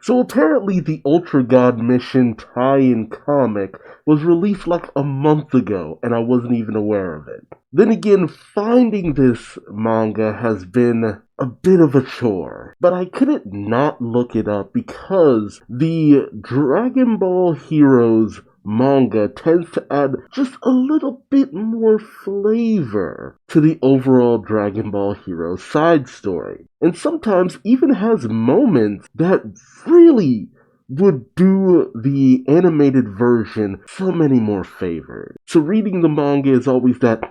So apparently the Ultra God Mission tie-in comic was released like a month ago, and I wasn't even aware of it. Then again, finding this manga has been a bit of a chore, but I couldn't not look it up because the Dragon Ball Heroes manga tends to add just a little bit more flavor to the overall Dragon Ball Heroes side story, and sometimes even has moments that really would do the animated version so many more favors. So reading the manga is always that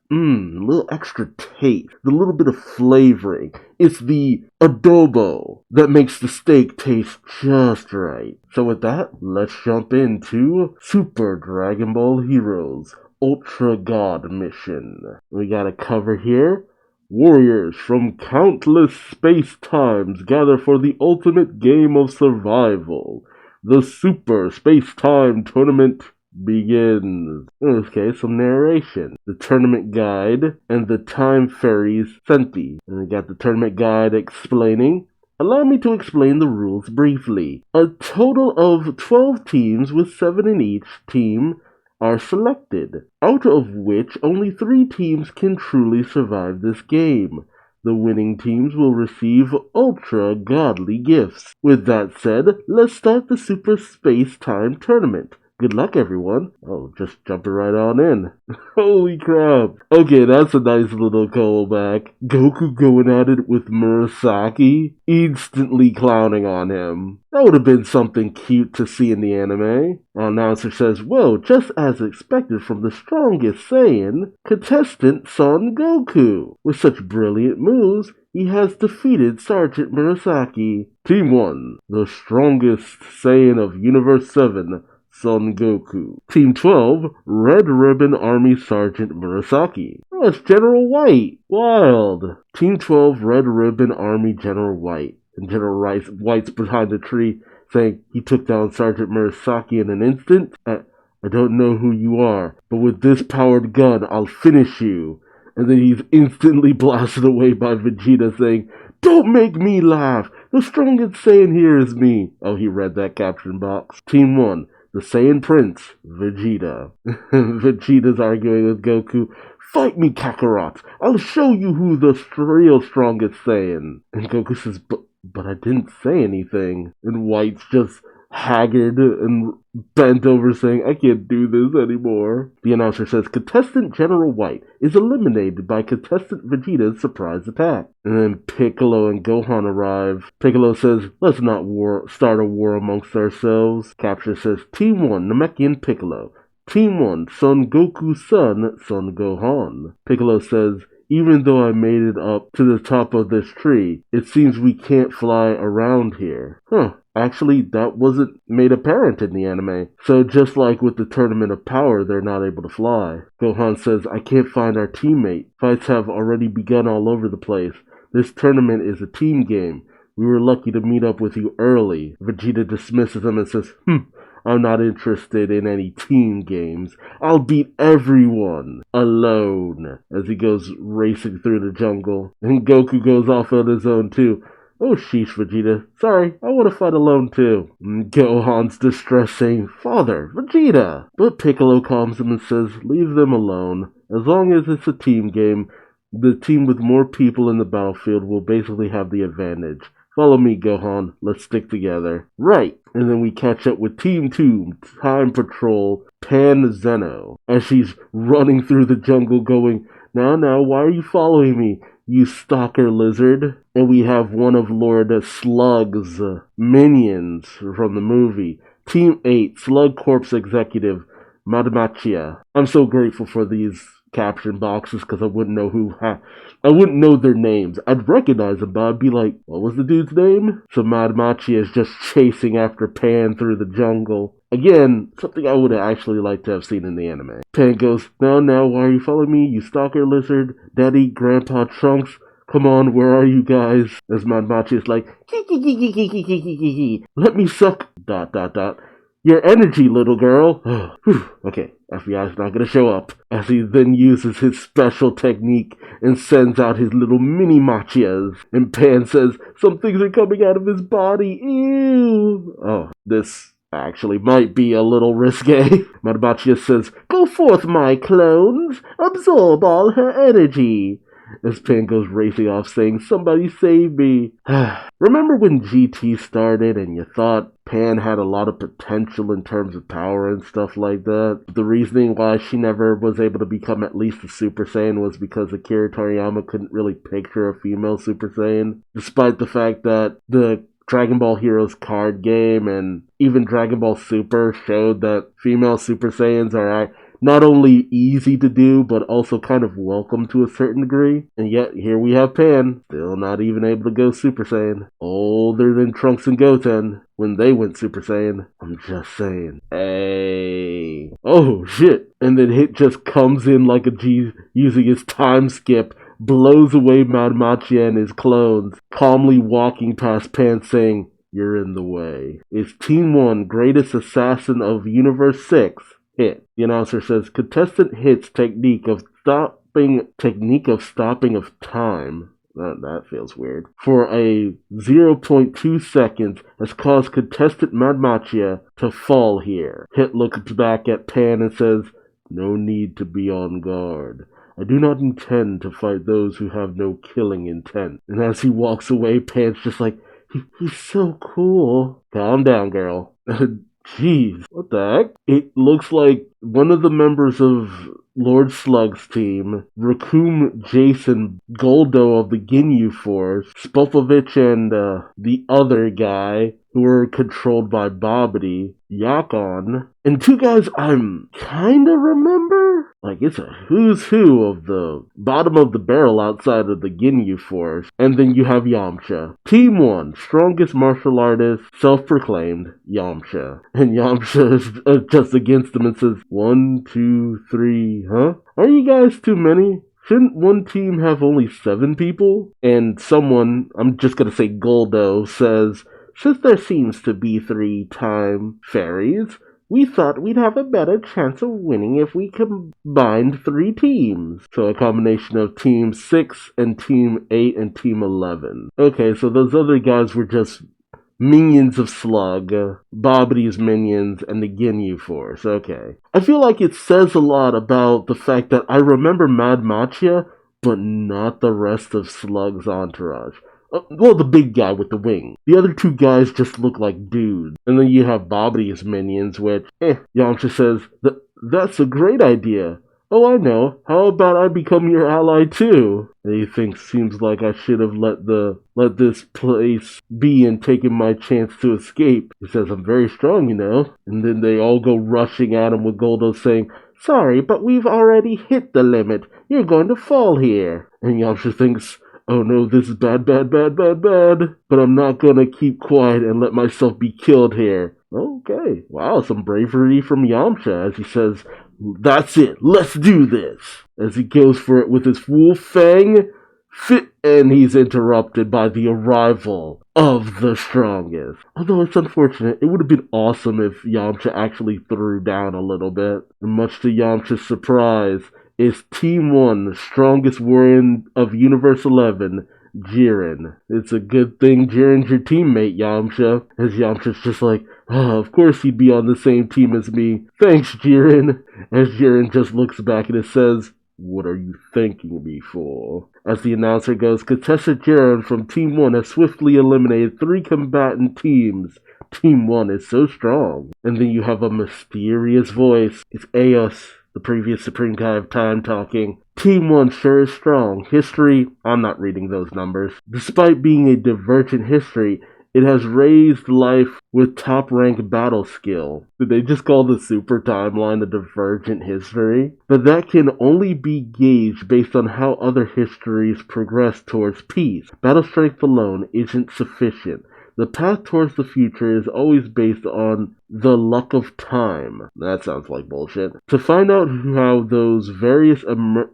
a little extra taste, the little bit of flavoring. It's the adobo that makes the steak taste just right. So with that, let's jump into Super Dragon Ball Heroes Ultra God Mission. We got a cover here. Warriors from countless space-times gather for the ultimate game of survival. The Super Space-Time Tournament begins. In this case, some narration. The tournament guide and the time fairies Senti. And we got the tournament guide explaining. Allow me to explain the rules briefly. A total of 12 teams with 7 in each team are selected, out of which only 3 teams can truly survive this game. The winning teams will receive ultra godly gifts. With that said, let's start the Super Space Time Tournament. Good luck, everyone. Oh, just jumping right on in. Holy crap. Okay, that's a nice little callback. Goku going at it with Murasaki, instantly clowning on him. That would have been something cute to see in the anime. Our announcer says, well, just as expected from the strongest Saiyan, contestant Son Goku. With such brilliant moves, he has defeated Sergeant Murasaki. Team 1, the strongest Saiyan of Universe 7, Son Goku. Team 12, Red Ribbon Army Sergeant Murasaki. Oh, it's General White. Wild. Team 12, Red Ribbon Army General White. And General White's behind the tree saying he took down Sergeant Murasaki in an instant. I don't know who you are, but with this powered gun, I'll finish you. And then he's instantly blasted away by Vegeta saying, don't make me laugh. The strongest Saiyan here is me. Oh, he read that caption box. Team 1. The Saiyan Prince, Vegeta. Vegeta's arguing with Goku. Fight me, Kakarot. I'll show you who the real strongest Saiyan. And Goku says, but I didn't say anything. And White's just haggard and bent over saying, I can't do this anymore. The announcer says, contestant General White is eliminated by contestant Vegeta's surprise attack. And then Piccolo and Gohan arrive. Piccolo says, let's not start a war amongst ourselves. Caption says, Team 1, Namekian Piccolo. Team 1, Son Goku's son, Son Gohan. Piccolo says, even though I made it up to the top of this tree, it seems we can't fly around here. Actually, that wasn't made apparent in the anime. So just like with the Tournament of Power, they're not able to fly. Gohan says, I can't find our teammate. Fights have already begun all over the place. This tournament is a team game. We were lucky to meet up with you early. Vegeta dismisses him and says, I'm not interested in any team games. I'll beat everyone alone, as he goes racing through the jungle. And Goku goes off on his own too. Oh, sheesh, Vegeta. Sorry, I want to fight alone too. Gohan's distressed saying, Father, Vegeta! But Piccolo calms him and says, leave them alone. As long as it's a team game, the team with more people in the battlefield will basically have the advantage. Follow me, Gohan. Let's stick together. Right. And then we catch up with Team 2, Time Patrol, Pan Zeno, as she's running through the jungle going, now, why are you following me, you stalker lizard? And we have one of Lord Slug's minions from the movie. Team 8, Slug Corps Executive, Madamachia. I'm so grateful for these caption boxes because I wouldn't know their names. I'd recognize them, but I'd be like, what was the dude's name? So Madamachia is just chasing after Pan through the jungle. Again, something I would have actually liked to have seen in the anime. Pan goes, now, why are you following me, you stalker lizard? Daddy, Grandpa Trunks, come on, where are you guys? As Madamachia is like, let me suck, ... your energy, little girl. Okay, FBI's not gonna show up. As he then uses his special technique and sends out his little mini machias. And Pan says, some things are coming out of his body. Ew. Oh, this actually might be a little risque. Madmachia says, go forth, my clones. Absorb all her energy. As Pan goes racing off saying, somebody save me. Remember when GT started and you thought Pan had a lot of potential in terms of power and stuff like that? The reasoning why she never was able to become at least a Super Saiyan was because Akira Toriyama couldn't really picture a female Super Saiyan, despite the fact that the Dragon Ball Heroes card game and even Dragon Ball Super showed that female Super Saiyans are not only easy to do, but also kind of welcome to a certain degree. And yet, here we have Pan, still not even able to go Super Saiyan. Older than Trunks and Goten when they went Super Saiyan. I'm just saying. Hey. Oh, shit. And then Hit just comes in like a G using his time skip, blows away Madmachia and his clones, calmly walking past Pan saying, you're in the way. It's Team 1, greatest assassin of Universe 6. Hit. The announcer says, contestant Hit's technique of stopping of time. That feels weird. For a 0.2 seconds has caused contestant Madmachia to fall here. Hit looks back at Pan and says, no need to be on guard. I do not intend to fight those who have no killing intent. And as he walks away, Pan's just like, he's so cool. Calm down, girl. Jeez, what the heck? It looks like one of the members of Lord Slug's team, Raccoon Jason Goldo of the Ginyu Force, Spopovich and the other guy, who were controlled by Bobbity, Yakon, and two guys I'm kinda remember? Like, it's a who's who of the bottom of the barrel outside of the Ginyu Force. And then you have Yamcha. Team 1, strongest martial artist, self-proclaimed, Yamcha. And Yamcha is just against him and says, 1, 2, 3, huh? Are you guys too many? Shouldn't one team have only 7 people? And someone, I'm just gonna say Goldo, says, since there seems to be 3 time fairies, we thought we'd have a better chance of winning if we combined 3 teams. So a combination of Team 6 and Team 8 and Team 11. Okay, so those other guys were just minions of Slug, Bobbity's minions, and the Ginyu Force. Okay. I feel like it says a lot about the fact that I remember Madmachia, but not the rest of Slug's entourage. Well, the big guy with the wing. The other 2 guys just look like dudes. And then you have Bobbity's minions, which, Yamcha says, that's a great idea. Oh, I know. How about I become your ally too? And he thinks, seems like I should have let this place be and taken my chance to escape. He says, I'm very strong, you know. And then they all go rushing at him with Goldo saying, sorry, but we've already hit the limit. You're going to fall here. And Yamcha thinks, oh no, this is bad. But I'm not gonna keep quiet and let myself be killed here. Okay, wow, some bravery from Yamcha as he says, that's it, let's do this. As he goes for it with his full fang, and he's interrupted by the arrival of the strongest. Although it's unfortunate, it would have been awesome if Yamcha actually threw down a little bit. And much to Yamcha's surprise, is Team 1, strongest warrior of Universe 11, Jiren. It's a good thing Jiren's your teammate, Yamcha. As Yamcha's just like, oh, of course he'd be on the same team as me. Thanks, Jiren. As Jiren just looks back and it says, what are you thanking me for? As the announcer goes, contestant Jiren from Team 1 has swiftly eliminated 3 combatant teams. Team 1 is so strong. And then you have a mysterious voice. It's Eos, the previous Supreme Guy of Time, talking. Team 1 sure is strong. History, I'm not reading those numbers. Despite being a divergent history, it has raised life with top-rank battle skill. Did they just call the super timeline a divergent history? But that can only be gauged based on how other histories progress towards peace. Battle strength alone isn't sufficient. The path towards the future is always based on the luck of time. That sounds like bullshit. To find out how those various To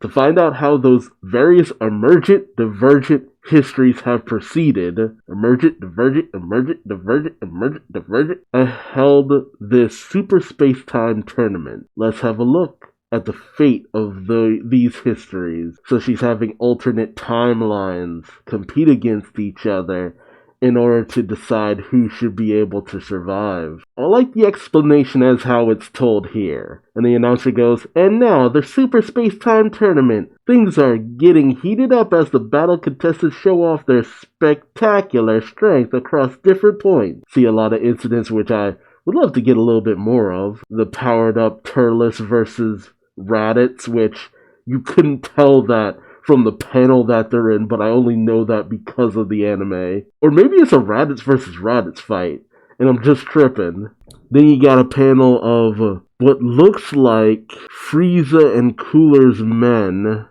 find out how those various emergent, divergent histories have proceeded, emergent, divergent, emergent, divergent, emergent, divergent, held this super space-time tournament. Let's have a look at the fate of these histories. So she's having alternate timelines compete against each other in order to decide who should be able to survive. I like the explanation as how it's told here. And the announcer goes, "And now, the Super Space Time Tournament. Things are getting heated up as the battle contestants show off their spectacular strength across different points." See a lot of incidents which I would love to get a little bit more of. The powered up Turles versus Raditz, which you couldn't tell that from the panel that they're in, but I only know that because of the anime. Or maybe it's a Raditz versus Raditz fight, and I'm just tripping. Then you got a panel of what looks like Frieza and Cooler's men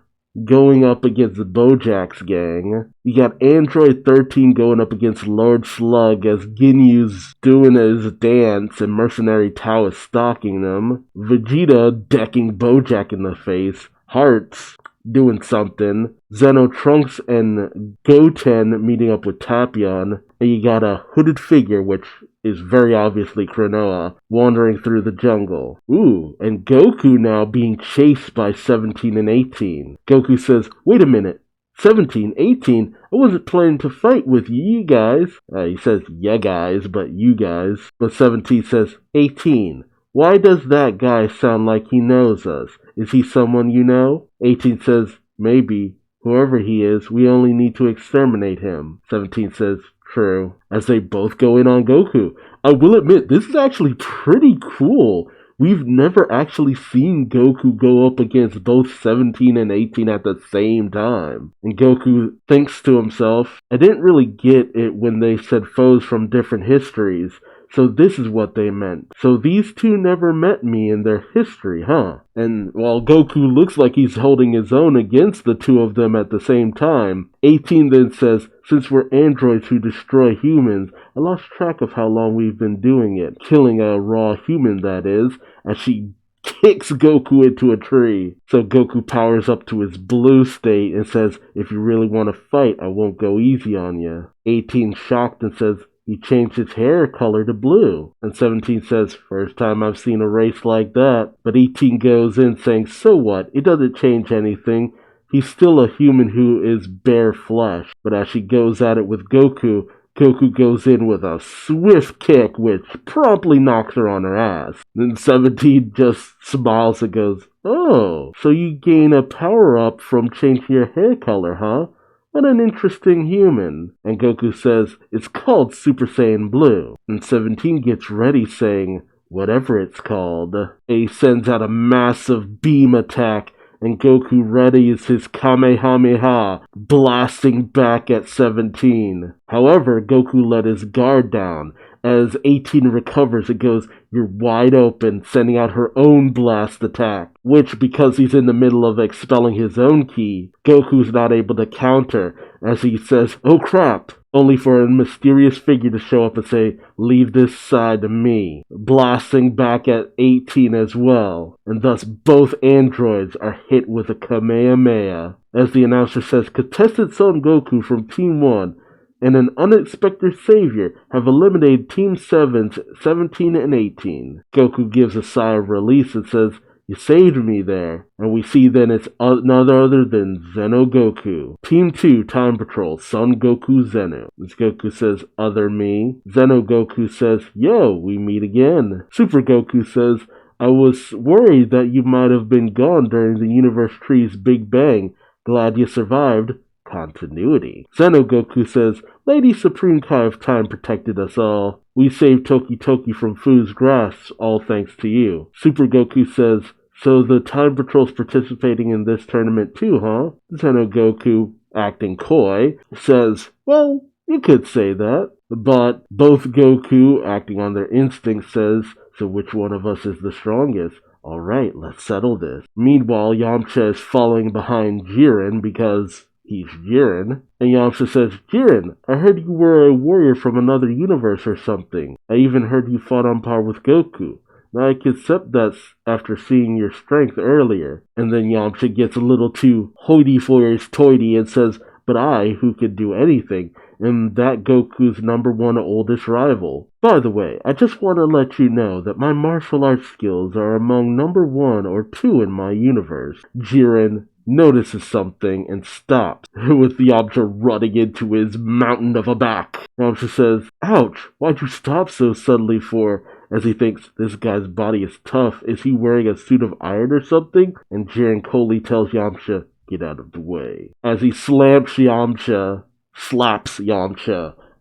going up against the Bojack's gang. You got Android 13 going up against Lord Slug as Ginyu's doing his dance and Mercenary Tao is stalking them. Vegeta decking Bojack in the face. Hearts doing something. Zeno, Trunks, and Goten meeting up with Tapion. And you got a hooded figure, which is very obviously Cronoa, wandering through the jungle. Ooh, and Goku now being chased by 17 and 18. Goku says, "Wait a minute. 17, 18, I wasn't planning to fight with you guys." He says, "Yeah guys," but you guys. But 17 says, "18. Why does that guy sound like he knows us? Is he someone you know?" 18 says, "Maybe. Whoever he is, we only need to exterminate him." 17 says, "True." As they both go in on Goku. I will admit, this is actually pretty cool. We've never actually seen Goku go up against both 17 and 18 at the same time. And Goku thinks to himself, I didn't really get it when they said foes from different histories. So this is what they meant. So these two never met me in their history, huh? And while Goku looks like he's holding his own against the two of them at the same time, 18 then says, "Since we're androids who destroy humans, I lost track of how long we've been doing it. Killing a raw human, that is," as she kicks Goku into a tree. So Goku powers up to his blue state and says, "If you really want to fight, I won't go easy on you." 18 shocked and says, "He changed his hair color to blue." And 17 says, "First time I've seen a race like that." But 18 goes in saying, "So what? It doesn't change anything. He's still a human who is bare flesh." But as she goes at it with Goku, Goku goes in with a swift kick, which promptly knocks her on her ass. Then 17 just smiles and goes, "Oh, so you gain a power-up from changing your hair color, huh? What an interesting human." And Goku says, "It's called Super Saiyan Blue." And 17 gets ready saying, "Whatever it's called." He sends out a massive beam attack, and Goku readies his Kamehameha, blasting back at 17. However, Goku let his guard down. As 18 recovers, it goes, "You're wide open," sending out her own blast attack, which, because he's in the middle of expelling his own ki, Goku's not able to counter, as he says, "Oh crap," only for a mysterious figure to show up and say, "Leave this side to me," blasting back at 18 as well, and thus both androids are hit with a Kamehameha. As the announcer says, "Contestant Son Goku from Team 1 and an unexpected savior have eliminated Team 7's 17 and 18. Goku gives a sigh of release and says, "You saved me there." And we see then it's none other than Zeno Goku. Team 2, Time Patrol, Son Goku Zeno. As Goku says, "Other me." Zeno Goku says, "Yo, we meet again." Super Goku says, "I was worried that you might have been gone during the universe tree's Big Bang. Glad you survived." Continuity. Zeno Goku says, "Lady Supreme Kai of Time protected us all. We saved Toki Toki from Fu's grasp, all thanks to you." Super Goku says, "So the Time Patrol's participating in this tournament too, huh?" Zeno Goku, acting coy, says, "Well, you could say that." But both Goku, acting on their instinct, says, "So which one of us is the strongest? Alright, let's settle this." Meanwhile, Yamcha is following behind Jiren because he's Jiren. And Yamcha says, "Jiren, I heard you were a warrior from another universe or something. I even heard you fought on par with Goku. Now I can accept that after seeing your strength earlier." And then Yamcha gets a little too hoity for his toity and says, but I, who could do anything, am that Goku's #1 oldest rival. By the way, I just want to let you know that my martial arts skills are among #1 or 2 in my universe. Jiren notices something and stops, with Yamcha running into his mountain of a back. Yamcha says, "Ouch, why'd you stop so suddenly for?" As he thinks, this guy's body is tough. Is he wearing a suit of iron or something? And Jiren coldly tells Yamcha, "Get out of the way." As he slaps Yamcha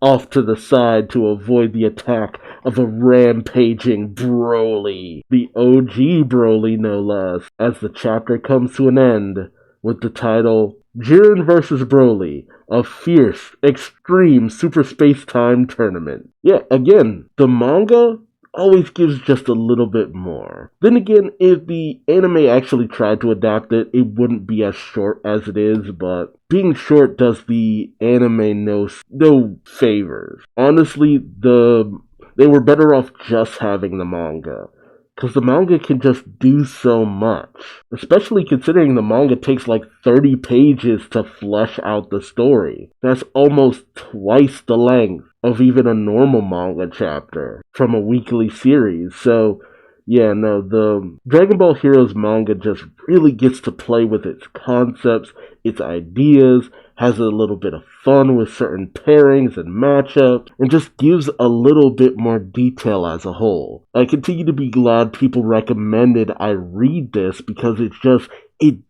off to the side to avoid the attack of a rampaging Broly. The OG Broly, no less. As the chapter comes to an end with the title, Jiren vs. Broly, a fierce, extreme super space-time tournament. Yeah, again, the manga always gives just a little bit more. Then again, if the anime actually tried to adapt it, it wouldn't be as short as it is, but being short does the anime no favors. Honestly, they were better off just having the manga, because the manga can just do so much. Especially considering the manga takes like 30 pages to flesh out the story. That's almost twice the length of even a normal manga chapter from a weekly series. So, yeah, no, the Dragon Ball Heroes manga just really gets to play with its concepts, its ideas, has a little bit of fun with certain pairings and matchups, and just gives a little bit more detail as a whole. I continue to be glad people recommended I read this because it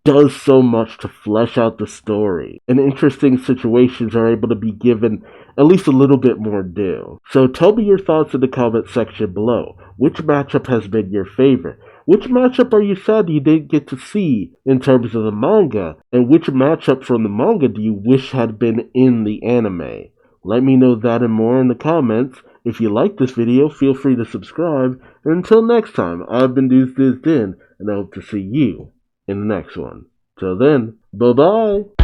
does so much to flesh out the story, and interesting situations are able to be given at least a little bit more due. So tell me your thoughts in the comment section below. Which matchup has been your favorite? Which matchup are you sad you didn't get to see in terms of the manga? And which matchup from the manga do you wish had been in the anime? Let me know that and more in the comments. If you like this video, feel free to subscribe. And until next time, I've been Duuz-Diz-Din, and I hope to see you in the next one. Till then, bye-bye!